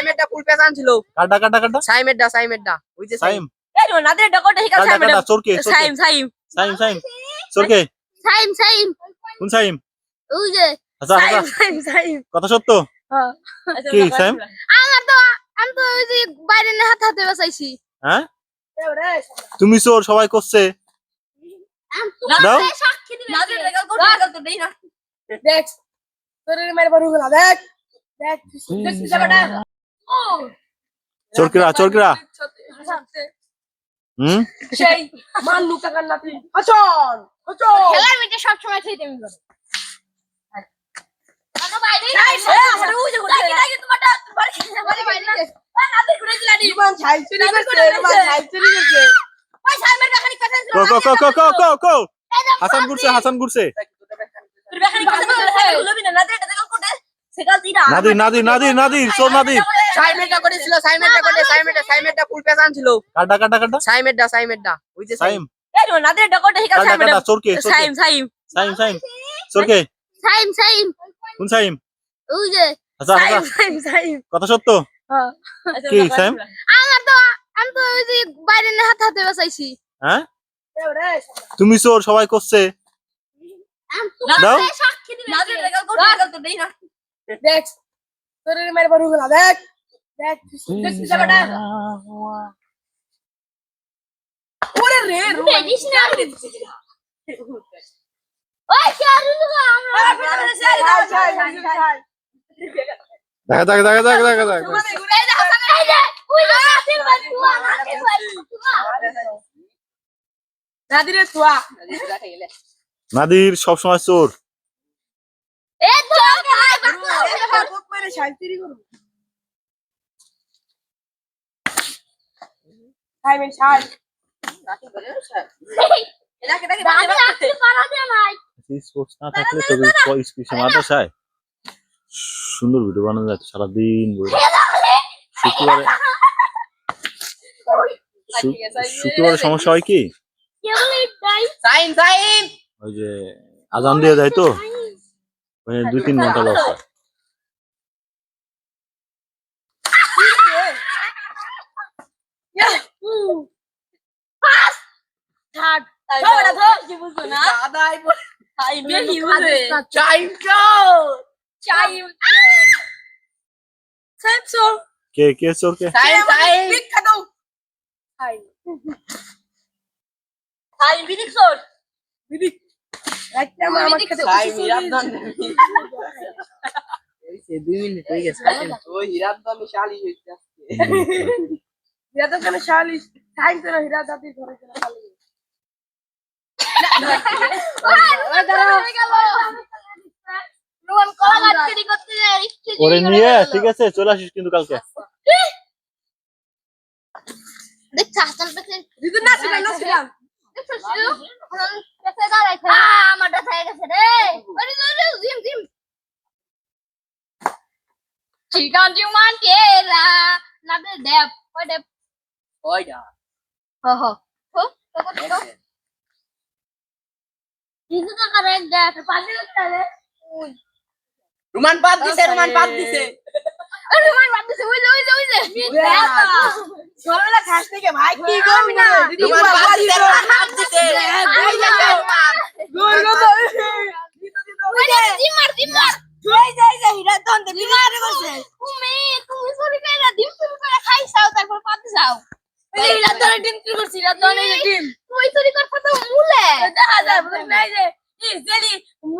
সাইমেরটা ফুল পেছান ছিল। কাটা কাটা কাটা সাইমেরটা ওই যে সাইম এই নো নাদের ডকটা হিকা কাটা সাইমেরটা কাটা চোরকে সাইম চোরকে সাইম কোন সাইম ওই যে আচ্ছা আচ্ছা সাইম কথা সত্য হ্যাঁ কি সাইম আমার তো আমি তো ওই যে বাইরে না হাতে হাতে বসাইছি হ্যাঁ তুমি চোর সবাই করছে দাও সাক্ষী দিবে নাদের রেগাল তো দেই না দেখ তোরে মেরে বাড়ি গলা দেখ দেখ জায়গাটা ও চোরকেরা হুম সেই মান লুকা কান নাতি হাসন হাসন খেলার মিটে সব সময় খেতে আমি করে আনো বাইরে আমারে ওই যে লাগি তোমারটা বাড়ি বাইরে নাদের করে দিলানি জীবন ছাই চুরি করছে ওই সাইমের দেখানি কথা কো হাসান ঘুরছে তোর দেখানি কথা বলবি না নাদের এটা দেখো কোটে সেকাল দিরা নাদির চোর নাদির সাইমেরটা ফুল পেছান ছিল। কাটা কাটা কাটা সাইমেরটা ওই যে সাইম এই নো নাদের ডকটা হিকা কাটা সাইমেরটা কাটা চোরকে সাইম চোরকে সাইম কোন সাইম ওই যে আচ্ছা আচ্ছা সাইম কথা সত্য হ্যাঁ কি সাইম আমার তো আমি তো ওই যে বাইরে না হাতে হাতে বসাইছি হ্যাঁ তুমি চোর সবাই করছে দাও সাক্ষী দিবে নাদের রেগাল তো দেই না দেখ তোরে মেরে বাড়ি গলা দেখ দেখ জায়গাটা ওরে রে দেখিস না ওই চারু আমরা দেখা নাদিরে তোয়া নাদির সব সময় চোর স্পোর্টস না থাকলে তবে স্পেশাল মাদ্রাসায় সুন্দর ভিডিও বানানো যায় সারাদিন শুক্রবারে সমস্যা হয় কি ওই যে আজান দিয়ে দেয় তো মানে 2-3 ঘন্টা লস হয় কে চোর কে ওরে নিয়ে ঠিক আছে চলে আসিস কিন্তু কালকে দেখছ হাসান পেছে আমার ডাটা হয়ে গেছে রে জিম চিকন জিমান কেলা না দে দেব ওই দেব হো কিছু না করে দেখ পাশে চলে রুমান বাদ দিছে ওই যে ছোটবেলা খাস থেকে ভাই কি করবি না রুমান বাদ দিছে জিম মার হীরা দন দে বিমারে বসে তুমি চুরি কইরা ডিম চুরি করে খাইছাও তারপর পাতে যাও এই রাতরে ডিম চুরি করছিস রাতরে ডিম তুই চুরি করছ তো মুলে দেখা যায় বুঝলি নাই যে এই জেলি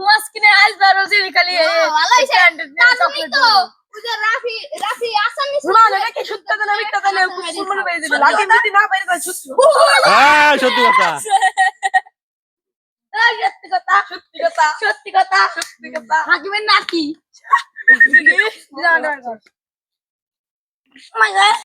মাস্কিনে আইস বারো জেলি খালি ভালো হইছে তাহলে তো ওই যে রাফি আসান নি রুমান এটা কি সত্য না মিথ্যা না কুসুমন পেয়ে দিল লাঠি মিটি না পাইরে কই সত্য হ্যাঁ সত্যি কথা সত্যি কথা হাকিমের নাকি না